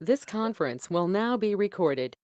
This conference will now be recorded.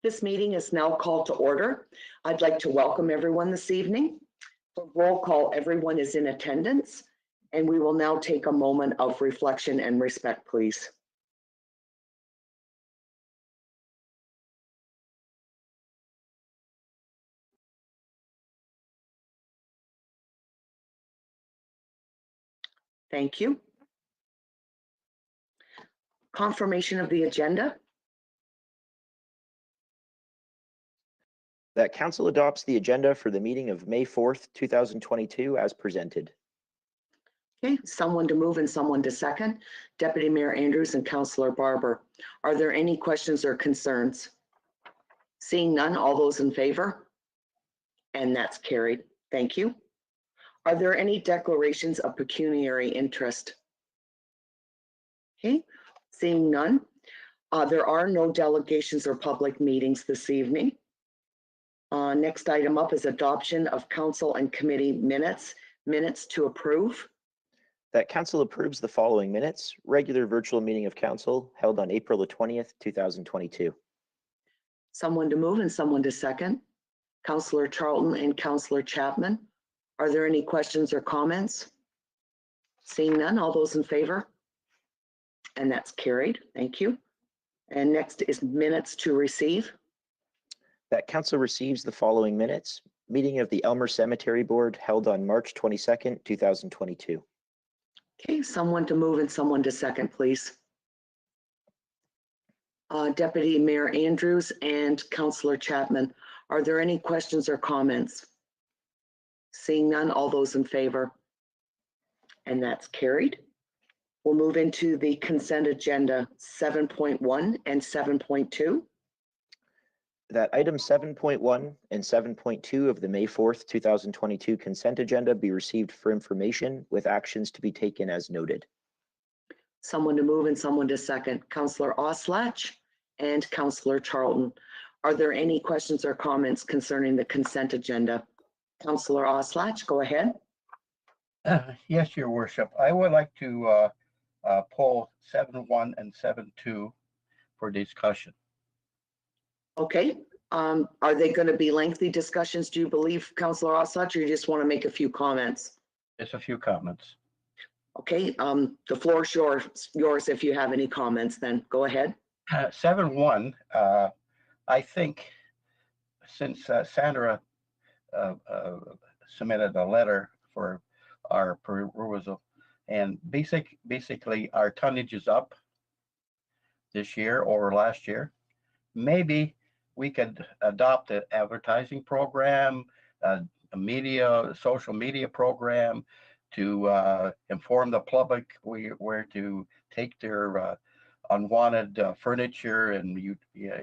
This meeting is now called to order. I'd like to welcome everyone this evening. For roll call, everyone is in attendance, and we will now take a moment of reflection and respect, please. Thank you. Confirmation of the agenda. That council adopts the agenda for the meeting of May 4th, 2022 as presented. Okay, someone to move and someone to second. Deputy Mayor Andrews and Councillor Barber. Are there any questions or concerns? Seeing none, all those in favor? And that's carried. Thank you. Are there any declarations of pecuniary interest? Okay, seeing none. There are no delegations or public meetings this evening. Next item up is adoption of council and committee minutes. Minutes to approve. That council approves the following minutes. Regular virtual meeting of council held on April the 20th, 2022. Someone to move and someone to second. Councillor Charlton and Councillor Chapman. Are there any questions or comments? Seeing none, all those in favor? And that's carried. Thank you. And next is minutes to receive. That council receives the following minutes. Meeting of the Elmer Cemetery Board held on March 22nd, 2022. Okay, someone to move and someone to second, please. Deputy Mayor Andrews and Councillor Chapman, are there any questions or comments? Seeing none, all those in favor? And that's carried. We'll move into the consent agenda 7.1 and 7.2. That item 7.1 and 7.2 of the May 4th, 2022 consent agenda be received for information with actions to be taken as noted. Someone to move and someone to second. Councillor Oslach and Councillor Charlton. Are there any questions or comments concerning the consent agenda? Councillor Oslach, go ahead. Yes, Your Worship. I would like to pull 7.1 and 7.2 for discussion. Okay. Are they going to be lengthy discussions, do you believe, Councillor Oslach, or you just want to make a few comments? Just a few comments. Okay, the floor is yours if you have any comments, then go ahead. 7.1, I think since Sandra submitted a letter for our perusal, and basically our tonnage is up this year or last year, maybe we could adopt an advertising program, a social media program to inform the public where to take their unwanted furniture and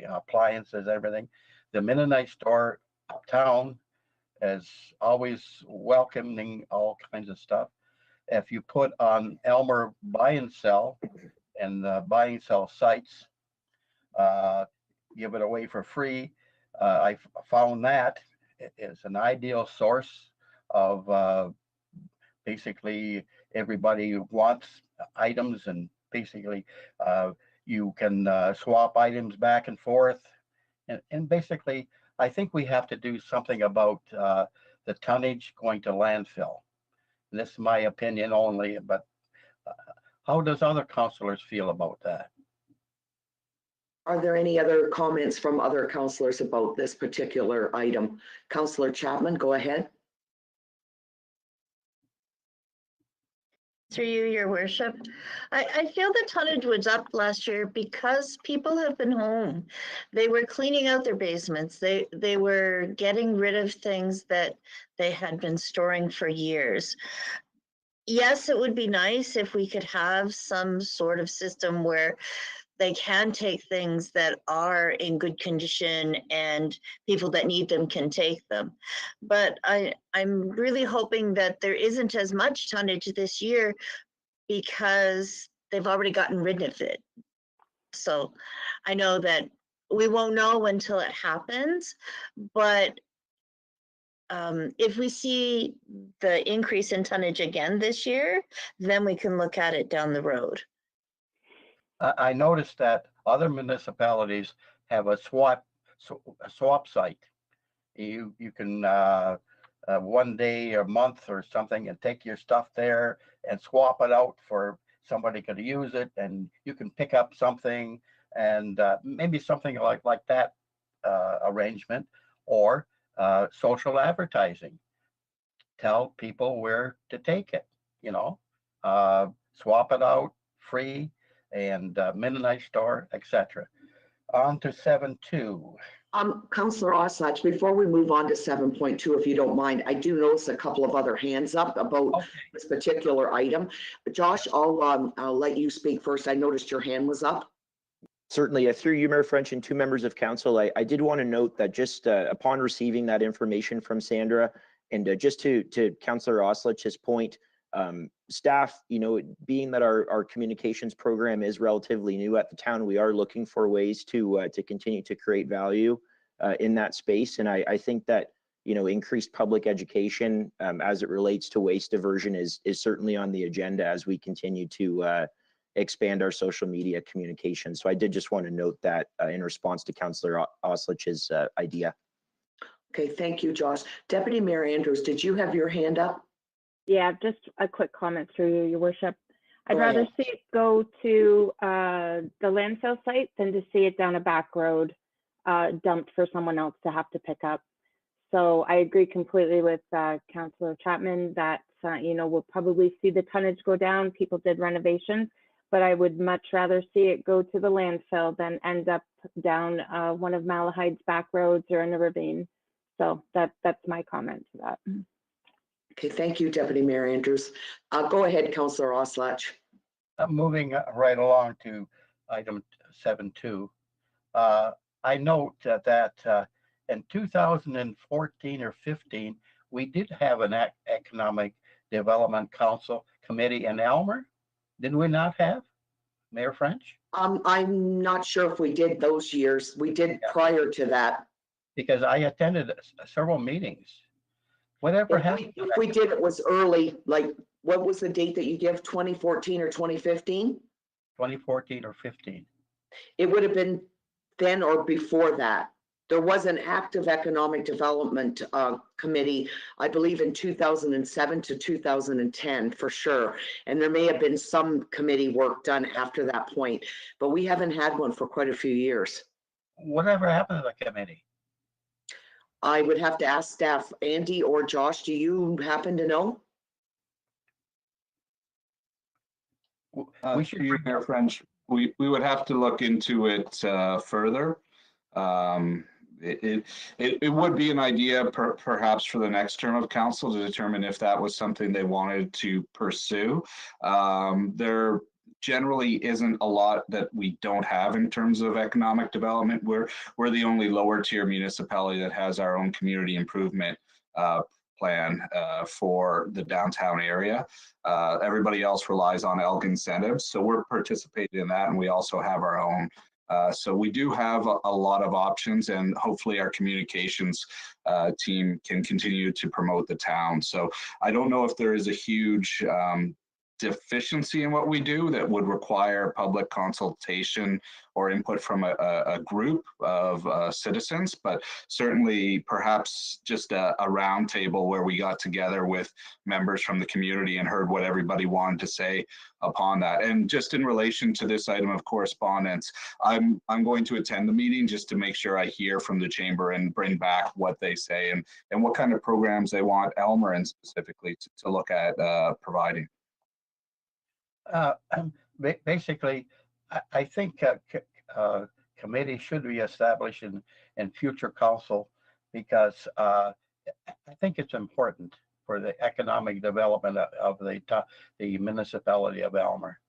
appliances, everything. The Mennonite store uptown is always welcoming all kinds of stuff. If you put on Elmer buy and sell and buy and sell sites, give it away for free. I found that is an ideal source of basically everybody wants items, and basically you can swap items back and forth. And basically, I think we have to do something about the tonnage going to landfill. And this is my opinion only, but how does other councilors feel about that? Are there any other comments from other councilors about this particular item? Councillor Chapman, go ahead. Through you, your worship. I feel the tonnage was up last year because people have been home. They were cleaning out their basements. They were getting rid of things that they had been storing for years. Yes, it would be nice if we could have some sort of system where they can take things that are in good condition and people that need them can take them. But I'm really hoping that there isn't as much tonnage this year because they've already gotten rid of it. So I know that we won't know until it happens, but if we see the increase in tonnage again this year, then we can look at it down the road. I noticed that other municipalities have a swap site. You can one day or month or something and take your stuff there and swap it out for somebody could use it, and you can pick up something, and maybe something like that arrangement, or social advertising. Tell people where to take it, swap it out free, and Mennonite store, etc. On to 7.2. Councillor Oslatch, before we move on to 7.2, if you don't mind, I do notice a couple of other hands up about this particular item. Josh, I'll let you speak first. I noticed your hand was up. Certainly, through you, Mayor French, and two members of council, I did want to note that just upon receiving that information from Sandra, and just to Councillor Oslatch's point, staff, being that our communications program is relatively new at the town, we are looking for ways to continue to create value in that space. And I think that increased public education as it relates to waste diversion is certainly on the agenda as we continue to expand our social media communication. So I did just want to note that in response to Councillor Oslatch's idea. Okay, thank you, Josh. Deputy Mayor Andrews, did you have your hand up? Yeah, just a quick comment through you, your worship. I'd Go rather ahead. see it go to the landfill site than to see it down a back road dumped for someone else to have to pick up. So I agree completely with Councillor Chapman that, we'll probably see the tonnage go down. People did renovations, but I would much rather see it go to the landfill than end up down one of Malahide's back roads or in a ravine. So that's my comment to that. Okay, thank you, Deputy Mayor Andrews. Go ahead, Councillor Oslatch. Moving right along to item 7.2. I note that in 2014 or 15, we did have an Economic Development Council committee in Elmer. Did we not have, Mayor French? I'm not sure if we did those years. We did prior to that. Because I attended several meetings. Whatever happened? If we did, it was early, like, what was the date that you give, 2014 or 2015? 2014 or 15. It would have been then or before that. There was an active economic development committee, I believe in 2007 to 2010 for sure. And there may have been some committee work done after that point, but we haven't had one for quite a few years. Whatever happened to the committee? I would have to ask staff. Andy or Josh, do you happen to know? We should Through you, Mayor French, we would have to look into it further. It would be an idea perhaps for the next term of council to determine if that was something they wanted to pursue. There generally isn't a lot that we don't have in terms of economic development. We're the only lower tier municipality that has our own community improvement plan for the downtown area. Everybody else relies on ELG incentives, so we're participating in that, and we also have our own. So we do have a lot of options, and hopefully our communications team can continue to promote the town. So I don't know if there is a huge deficiency in what we do that would require public consultation or input from a group of citizens, but certainly perhaps just a roundtable where we got together with members from the community and heard what everybody wanted to say upon that. And just in relation to this item of correspondence, I'm going to attend the meeting just to make sure I hear from the chamber and bring back what they say and what kind of programs they want Elmer specifically to look at providing. Basically, I think committee should be established in future council because I think it's important for the economic development of the municipality of Elmer.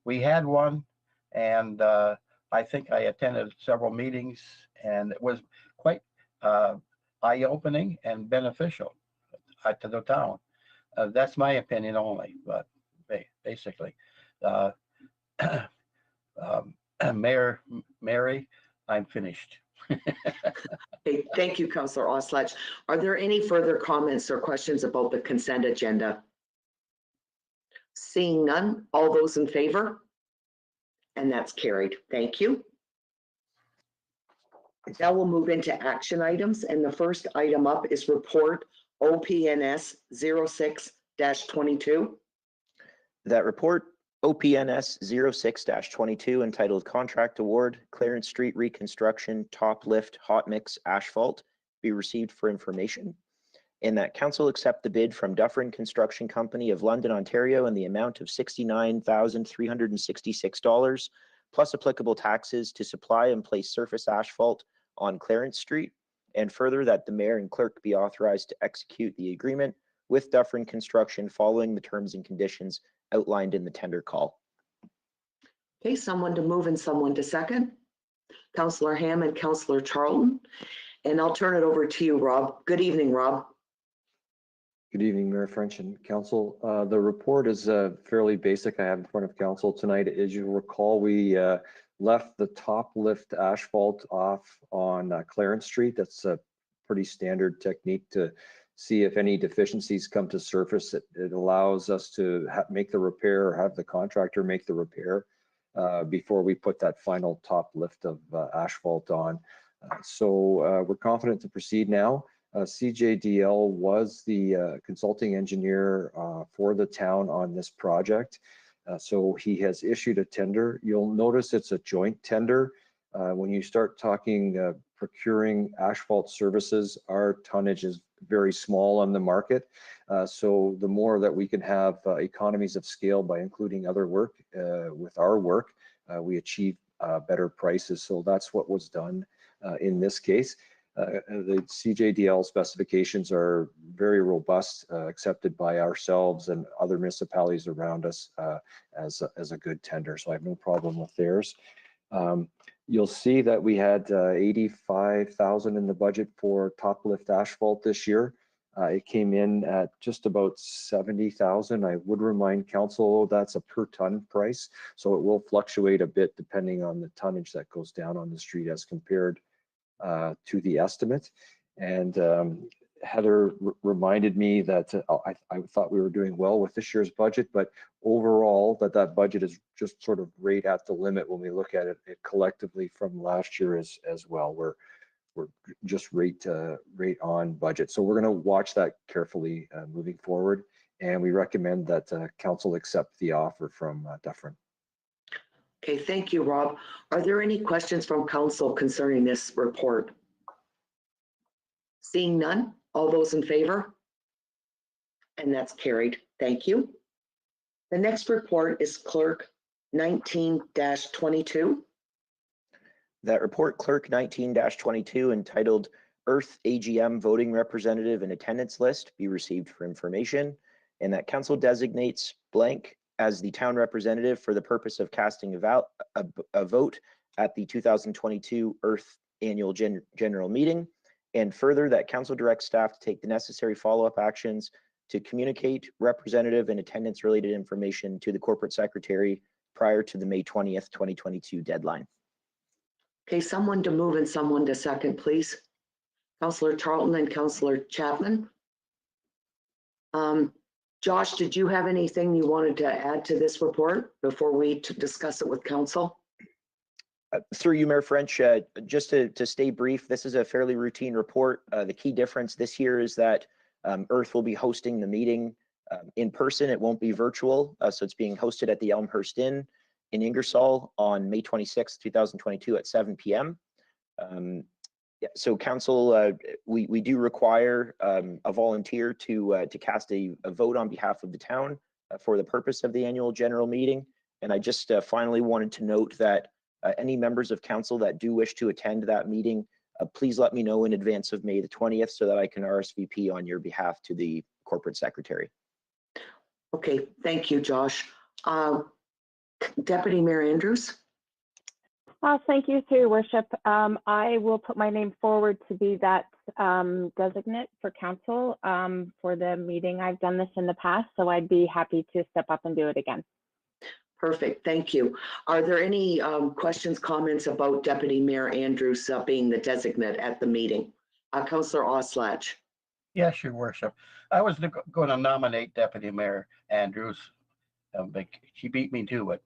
We had one, and I think I attended several meetings, and it was quite eye-opening and beneficial to the town. That's my opinion only, but basically, Mayor Mary, I'm finished. Okay, thank you, Councillor Oslach. Are there any further comments or questions about the consent agenda? Seeing none, all those in favor? And that's carried. Thank you. Now we'll move into action items, and the first item up is report OPNS 06-22. That report, OPNS 06-22, entitled Contract Award, Clarence Street Reconstruction, Top Lift Hot Mix Asphalt, be received for information. And that council accept the bid from Dufferin Construction Company of London, Ontario, in the amount of $69,366, plus applicable taxes, to supply and place surface asphalt on Clarence Street. And further, that the mayor and clerk be authorized to execute the agreement with Dufferin Construction following the terms and conditions outlined in the tender call. Okay, someone to move and someone to second. Councillor Ham and Councillor Charlton. And I'll turn it over to you, Rob. Good evening, Rob. Good evening, Mayor French and Council. The report is fairly basic. I have in front of Council tonight. As you recall, we left the top lift asphalt off on Clarence Street. That's a pretty standard technique to see if any deficiencies come to surface. It allows us to make the repair or have the contractor make the repair before we put that final top lift of asphalt on. So we're confident to proceed now. CJDL was the consulting engineer for the town on this project. So he has issued a tender. You'll notice it's a joint tender. When you start talking procuring asphalt services, our tonnage is very small on the market. So the more that we can have economies of scale by including other work with our work, we achieve better prices. So that's what was done in this case. The CJDL specifications are very robust, accepted by ourselves and other municipalities around us as a good tender. So I have no problem with theirs. You'll see that we had 85,000 in the budget for top lift asphalt this year. It came in at just about 70,000. I would remind council that's a per ton price, so it will fluctuate a bit depending on the tonnage that goes down on the street as compared to the estimate. And Heather reminded me that I thought we were doing well with this year's budget, but overall that budget is just sort of right at the limit when we look at it collectively from last year as well. We're just right on budget. So we're going to watch that carefully moving forward, and we recommend that council accept the offer from Dufferin. Okay, thank you, Rob. Are there any questions from council concerning this report? Seeing none, all those in favor? And that's carried. Thank you. The next report is Clerk 19-22. That report, Clerk 19-22, entitled Earth AGM Voting Representative and Attendance List, be received for information, and that council designates blank as the town representative for the purpose of casting a vote at the 2022 Earth Annual General Meeting. And further, that council directs staff to take the necessary follow-up actions to communicate representative and attendance related information to the corporate secretary prior to the May 20th, 2022 deadline. Okay, someone to move and someone to second, please. Councillor Charlton and Councillor Chapman. Josh, did you have anything you wanted to add to this report before we discuss it with council? Through you, Mayor French, just to stay brief, this is a fairly routine report. The key difference this year is that Earth will be hosting the meeting in person. It won't be virtual. So it's being hosted at the Elmhurst Inn in Ingersoll on May 26th, 2022 at 7 p.m. Yeah, so council, we do require a volunteer to cast a vote on behalf of the town for the purpose of the annual general meeting. And I just finally wanted to note that any members of council that do wish to attend that meeting, please let me know in advance of May the 20th so that I can RSVP on your behalf to the corporate secretary. Okay, thank you, Josh. Deputy Mayor Andrews? Thank you, through your worship. I will put my name forward to be that designate for council for the meeting. I've done this in the past, so I'd be happy to step up and do it again. Perfect, thank you. Are there any questions, comments about Deputy Mayor Andrews being the designate at the meeting? Councillor Oslach. Yes, your worship. I was going to nominate Deputy Mayor Andrews, but she beat me to it.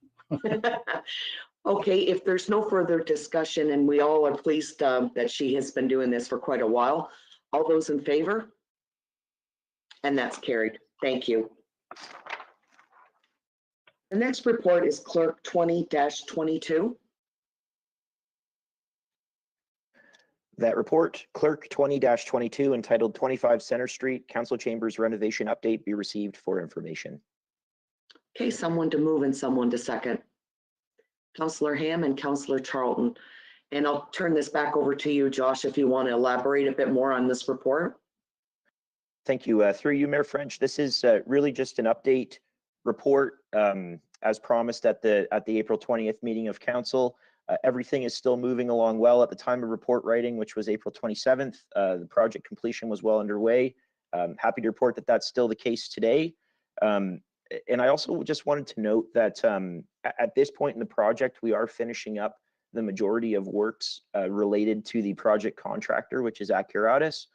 Okay, if there's no further discussion and we all are pleased that she has been doing this for quite a while, all those in favor? And that's carried. Thank you. The next report is Clerk 20-22. That report, Clerk 20-22, entitled 25 Center Street, Council Chambers Renovation Update, be received for information. Okay, someone to move and someone to second. Councillor Ham and Councillor Charlton. And I'll turn this back over to you, Josh, if you want to elaborate a bit more on this report. Thank you. Through you, Mayor French, this is really just an update report as promised at the April 20th meeting of council. Everything is still moving along well at the time of report writing, which was April 27th. The project completion was well underway. Happy to report that that's still the case today. And I also just wanted to note that at this point in the project, we are finishing up the majority of works related to the project contractor, which is Accuratus,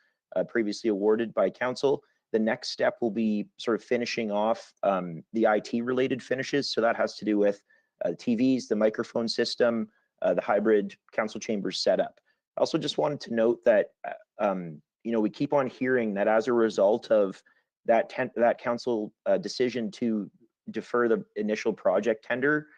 previously awarded by council. The next step will be sort of finishing off the IT related finishes. So that has to do with TVs, the microphone system, the hybrid council chambers setup. I also just wanted to note that, we keep on hearing that as a result of that council decision to defer the initial project tender,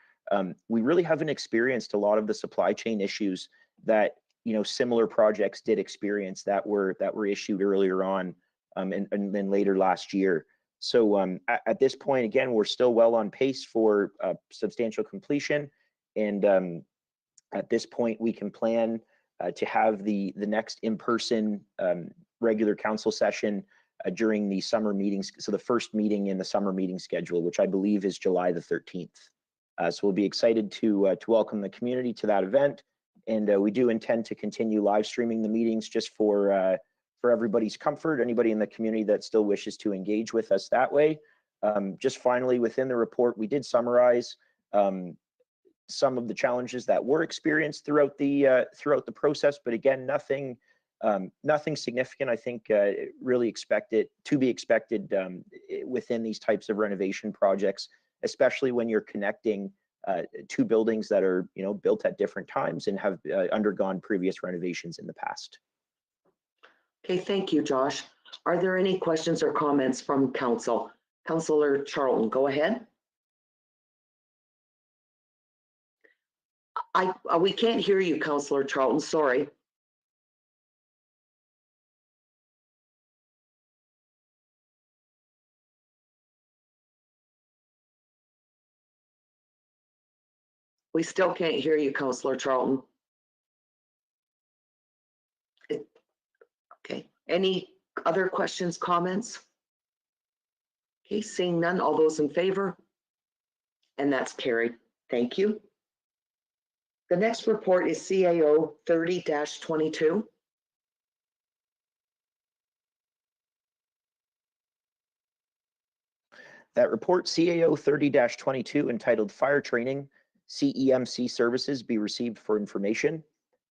we really haven't experienced a lot of the supply chain issues that similar projects did experience that were issued earlier on and then later last year. So at this point, again, we're still well on pace for substantial completion, and at this point, we can plan to have the next in-person regular council session during the summer meetings, so the first meeting in the summer meeting schedule, which I believe is July the 13th. So we'll be excited to welcome the community to that event, and we do intend to continue live streaming the meetings just for everybody's comfort, anybody in the community that still wishes to engage with us that way. Just finally, within the report, we did summarize some of the challenges that were experienced throughout the process, but again, nothing significant. I think really to be expected within these types of renovation projects, especially when you're connecting two buildings that are built at different times and have undergone previous renovations in the past. Okay, thank you, Josh. Are there any questions or comments from council? Councillor Charlton, go ahead. We can't hear you, Councillor Charlton, sorry. We still can't hear you, Councillor Charlton. Okay, any other questions, comments? Okay, seeing none, all those in favor? And that's carried. Thank you. The next report is CAO 30-22. That report, CAO 30-22, entitled Fire Training, CEMC Services, be received for information,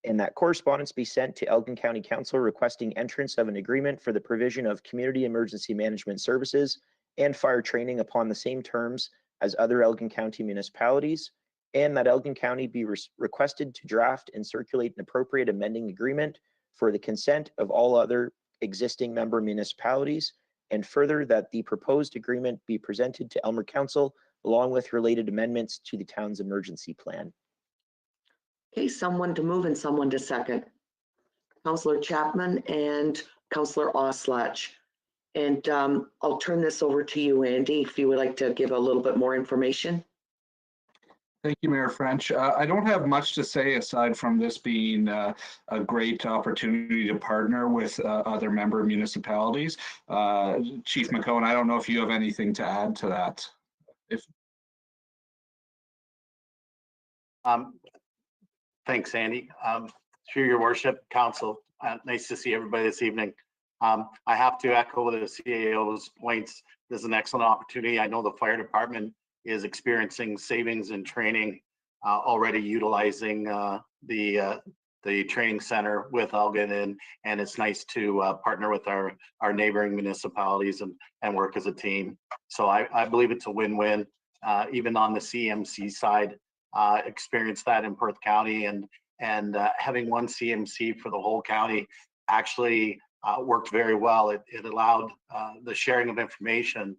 and that correspondence be sent to Elgin County Council requesting entrance of an agreement for the provision of community emergency management services and fire training upon the same terms as other Elgin County municipalities, and that Elgin County be requested to draft and circulate an appropriate amending agreement for the consent of all other existing member municipalities, and further that the proposed agreement be presented to Elmer Council along with related amendments to the town's emergency plan. Okay, someone to move and someone to second. Councillor Chapman and Councillor Oslach. And I'll turn this over to you, Andy, if you would like to give a little bit more information. Thank you, Mayor French. I don't have much to say aside from this being a great opportunity to partner with other member municipalities. Chief McCone, I don't know if you have anything to add to that. Thanks, Andy. Through your worship, council, nice to see everybody this evening. I have to echo the CAO's points. This is an excellent opportunity. I know the fire department is experiencing savings and training, already utilizing the training center with Elgin, and it's nice to partner with our neighboring municipalities and work as a team. So I believe it's a win-win. Even on the CMC side, experienced that in Perth County, and having one CMC for the whole county actually worked very well. It allowed the sharing of information.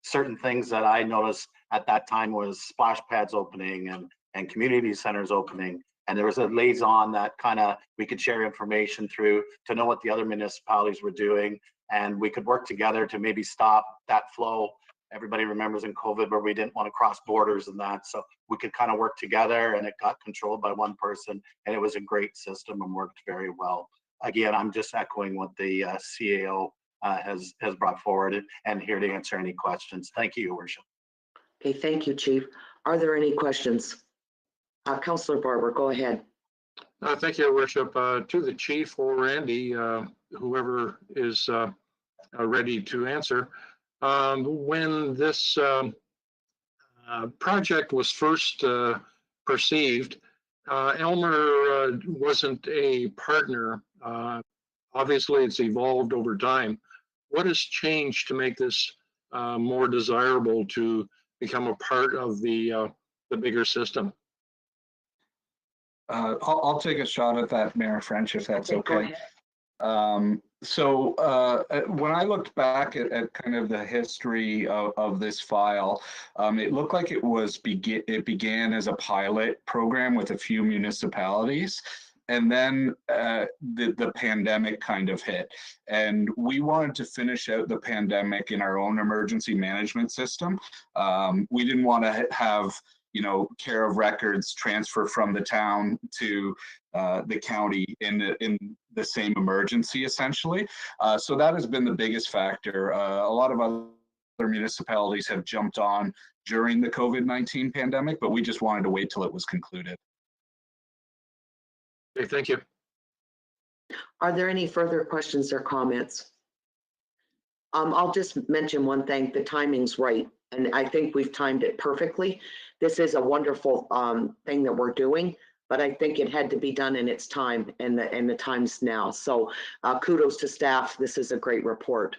Certain things that I noticed at that time was splash pads opening and community centers opening. And there was a liaison that we could share information through to know what the other municipalities were doing. And we could work together to maybe stop that flow. Everybody remembers in COVID where we didn't want to cross borders and that. So we could work together, and it got controlled by one person, and it was a great system and worked very well. Again, I'm just echoing what the CAO has brought forward, and here to answer any questions. Thank you, Your Worship. Okay, thank you, Chief. Are there any questions? Councillor Barber, go ahead. Thank you, Your Worship. To the Chief or Randy, whoever is ready to answer. When this project was first perceived, Elmer wasn't a partner. Obviously, it's evolved over time. What has changed to make this more desirable to become a part of the bigger system? I'll take a shot at that, Mayor French, if that's okay. So when I looked back at kind of the history of this file, it looked like it began as a pilot program with a few municipalities. And then the pandemic kind of hit, and we wanted to finish out the pandemic in our own emergency management system. We didn't want to have, care of records transfer from the town to the county in the same emergency, essentially. So that has been the biggest factor. A lot of other municipalities have jumped on during the COVID-19 pandemic, but we just wanted to wait till it was concluded. Okay, thank you. Are there any further questions or comments? I'll just mention one thing, the timing's right. And I think we've timed it perfectly. This is a wonderful thing that we're doing, but I think it had to be done in its time, and the time's now. So kudos to staff. This is a great report.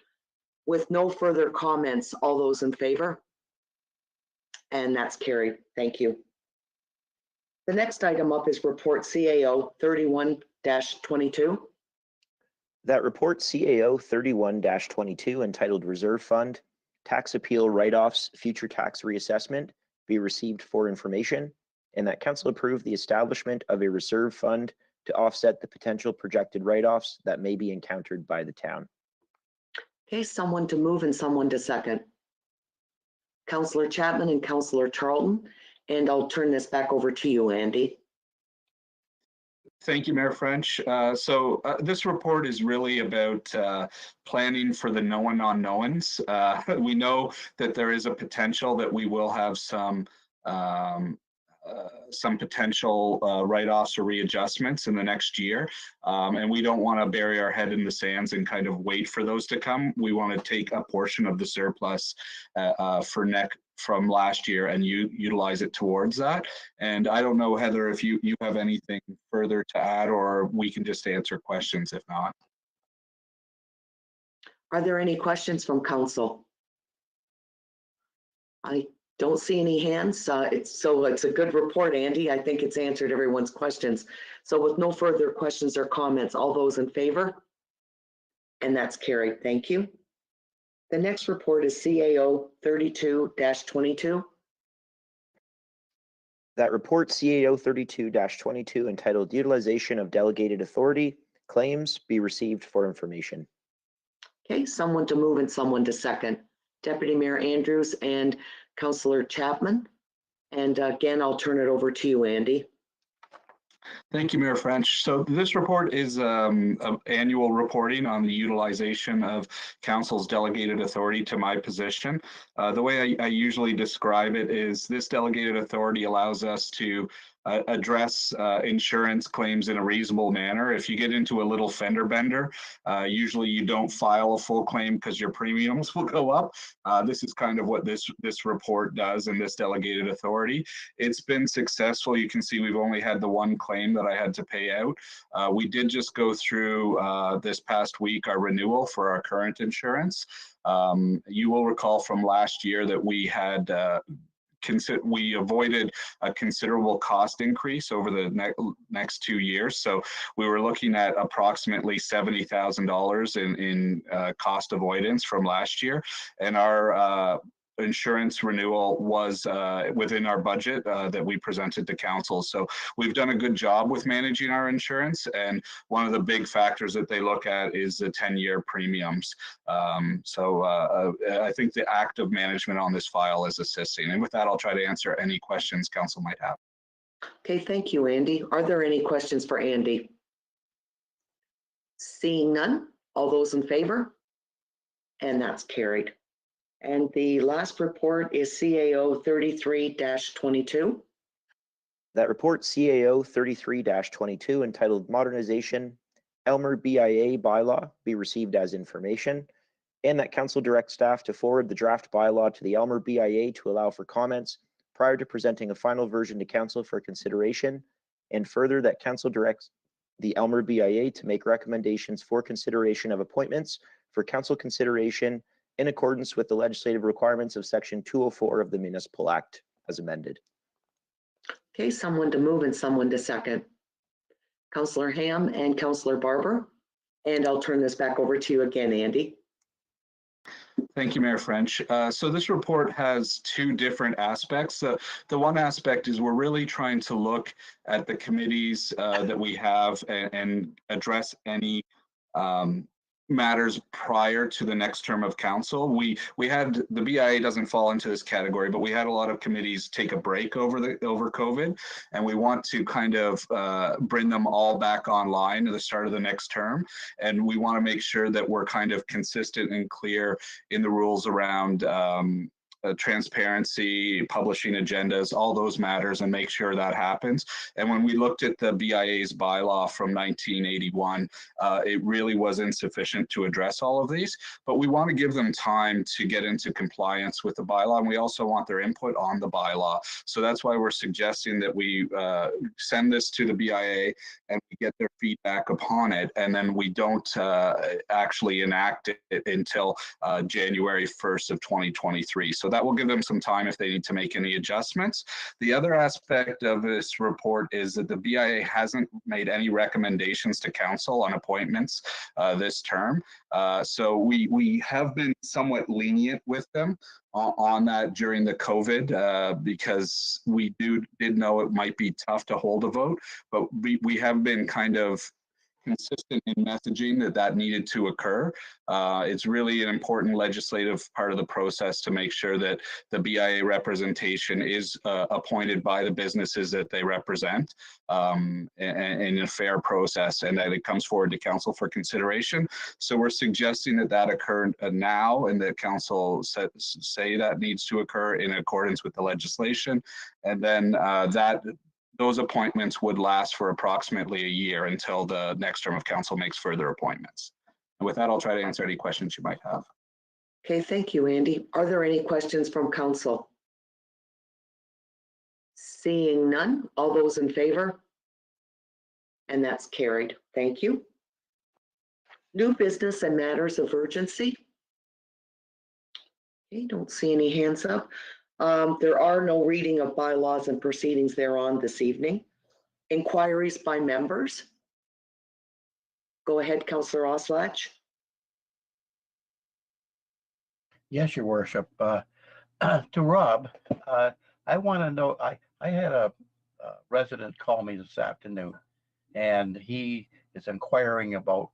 With no further comments, all those in favor? And that's carried. Thank you. The next item up is report CAO 31-22. That report CAO 31-22 entitled Reserve Fund, Tax Appeal Write-Offs, Future Tax Reassessment be received for information, and that council approve the establishment of a reserve fund to offset the potential projected write-offs that may be encountered by the town. Okay, someone to move and someone to second. Councillor Chapman and Councillor Charlton, and I'll turn this back over to you, Andy. Thank you, Mayor French. So this report is really about planning for the known unknowns. We know that there is a potential that we will have some potential write-offs or readjustments in the next year. And we don't want to bury our head in the sands and kind of wait for those to come. We want to take a portion of the surplus from last year and utilize it towards that. And I don't know, Heather, if you have anything further to add, or we can just answer questions if not. Are there any questions from council? I don't see any hands. It's a good report, Andy. I think it's answered everyone's questions. So with no further questions or comments, all those in favor? And that's carried. Thank you. The next report is CAO 32-22. That report, CAO 32-22, entitled Utilization of Delegated Authority Claims, be received for information. Okay, someone to move and someone to second. Deputy Mayor Andrews and Councillor Chapman. And again, I'll turn it over to you, Andy. Thank you, Mayor French. So this report is annual reporting on the utilization of council's delegated authority to my position. The way I usually describe it is this delegated authority allows us to address insurance claims in a reasonable manner. If you get into a little fender bender, usually you don't file a full claim because your premiums will go up. This is kind of what this report does in this delegated authority. It's been successful. You can see we've only had the one claim that I had to pay out. We did just go through this past week our renewal for our current insurance. You will recall from last year that we had we avoided a considerable cost increase over the next 2 years. So we were looking at approximately $70,000 in cost avoidance from last year. And our insurance renewal was within our budget that we presented to council. So we've done a good job with managing our insurance. And one of the big factors that they look at is the 10-year premiums. I think the active management on this file is assisting. And with that, I'll try to answer any questions council might have. Okay, thank you, Andy. Are there any questions for Andy? Seeing none, all those in favor? And that's carried. And the last report is CAO 33-22. That report, CAO 33-22, entitled Modernization Elmer BIA Bylaw, be received as information, and that council directs staff to forward the draft bylaw to the Elmer BIA to allow for comments prior to presenting a final version to council for consideration, and further that council directs the Elmer BIA to make recommendations for consideration of appointments for council consideration in accordance with the legislative requirements of Section 204 of the Municipal Act as amended. Okay, someone to move and someone to second. Councillor Ham and Councillor Barber. And I'll turn this back over to you again, Andy. Thank you, Mayor French. So this report has two different aspects. The one aspect is we're really trying to look at the committees that we have and address any matters prior to the next term of council. We had, the BIA doesn't fall into this category, but we had a lot of committees take a break over COVID, and we want to kind of bring them all back online at the start of the next term. And we want to make sure that we're kind of consistent and clear in the rules around transparency, publishing agendas, all those matters, and make sure that happens. And when we looked at the BIA's bylaw from 1981, it really was insufficient to address all of these, but we want to give them time to get into compliance with the bylaw, and we also want their input on the bylaw. So that's why we're suggesting that we send this to the BIA and we get their feedback upon it, and then we don't actually enact it until January 1st of 2023. So that will give them some time if they need to make any adjustments. The other aspect of this report is that the BIA hasn't made any recommendations to council on appointments this term. So we have been somewhat lenient with them on that during the COVID because we did know it might be tough to hold a vote, but we have been kind of consistent in messaging that needed to occur. It's really an important legislative part of the process to make sure that the BIA representation is appointed by the businesses that they represent in a fair process, and that it comes forward to council for consideration. So we're suggesting that occur now, and that council say that needs to occur in accordance with the legislation, and then those appointments would last for approximately a year until the next term of council makes further appointments. And with that, I'll try to answer any questions you might have. Okay, thank you, Andy. Are there any questions from council? Seeing none, all those in favor? And that's carried. Thank you. New business and matters of urgency. Okay, don't see any hands up. There are no reading of bylaws and proceedings thereon this evening. Inquiries by members. Go ahead, Councillor Oslach. Yes, your worship. To Rob, I want to know, I had a resident call me this afternoon, and he is inquiring about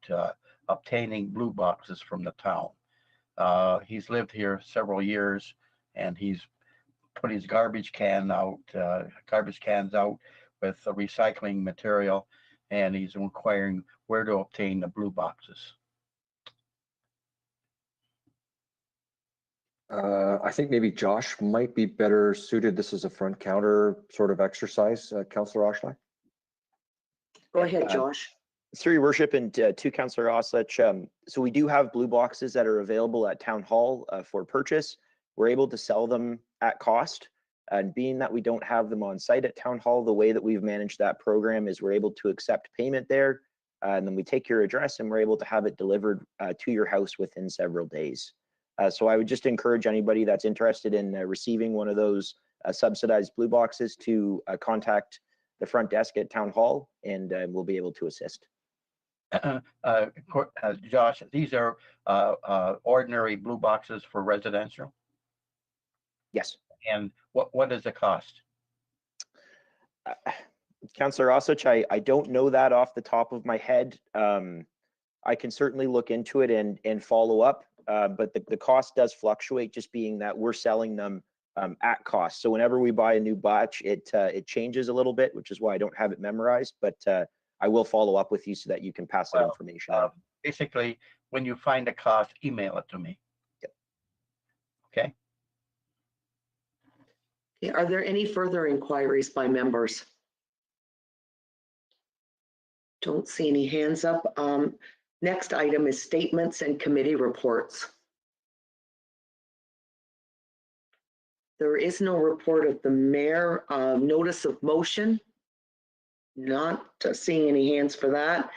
obtaining blue boxes from the town. He's lived here several years, and he's put his garbage cans out with the recycling material, and he's inquiring where to obtain the blue boxes. I think maybe Josh might be better suited. This is a front counter sort of exercise. Councillor Oshlag. Go ahead, Josh. Through your worship, and to Councillor Oslach, so we do have blue boxes that are available at Town Hall for purchase. We're able to sell them at cost. And being that we don't have them on site at Town Hall, the way that we've managed that program is we're able to accept payment there. And then we take your address and we're able to have it delivered to your house within several days. So I would just encourage anybody that's interested in receiving one of those subsidized blue boxes to contact the front desk at Town Hall, and we'll be able to assist. Josh, these are ordinary blue boxes for residential? Yes. And what is the cost? Councillor Oslach, I don't know that off the top of my head. I can certainly look into it and follow up, but the cost does fluctuate, just being that we're selling them at cost. So whenever we buy a new batch, it changes a little bit, which is why I don't have it memorized, but I will follow up with you so that you can pass that information on. Basically, when you find a cost, email it to me. Yep. Okay. Okay, are there any further inquiries by members? Don't see any hands up. Next item is statements and committee reports. There is no report of the mayor. Notice of motion. Not seeing any hands for that.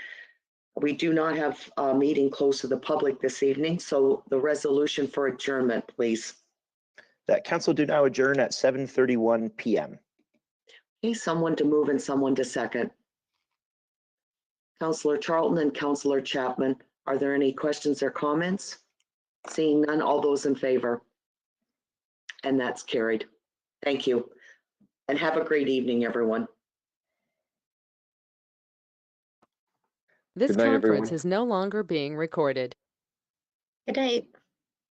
We do not have a meeting close to the public this evening, so the resolution for adjournment, please. That council do now adjourn at 7:31 p.m. Okay, someone to move and someone to second. Councillor Charlton and Councillor Chapman, are there any questions or comments? Seeing none, all those in favor? And that's carried. Thank you. And have a great evening, everyone. This Good night, conference everyone. is no longer being recorded. Good night.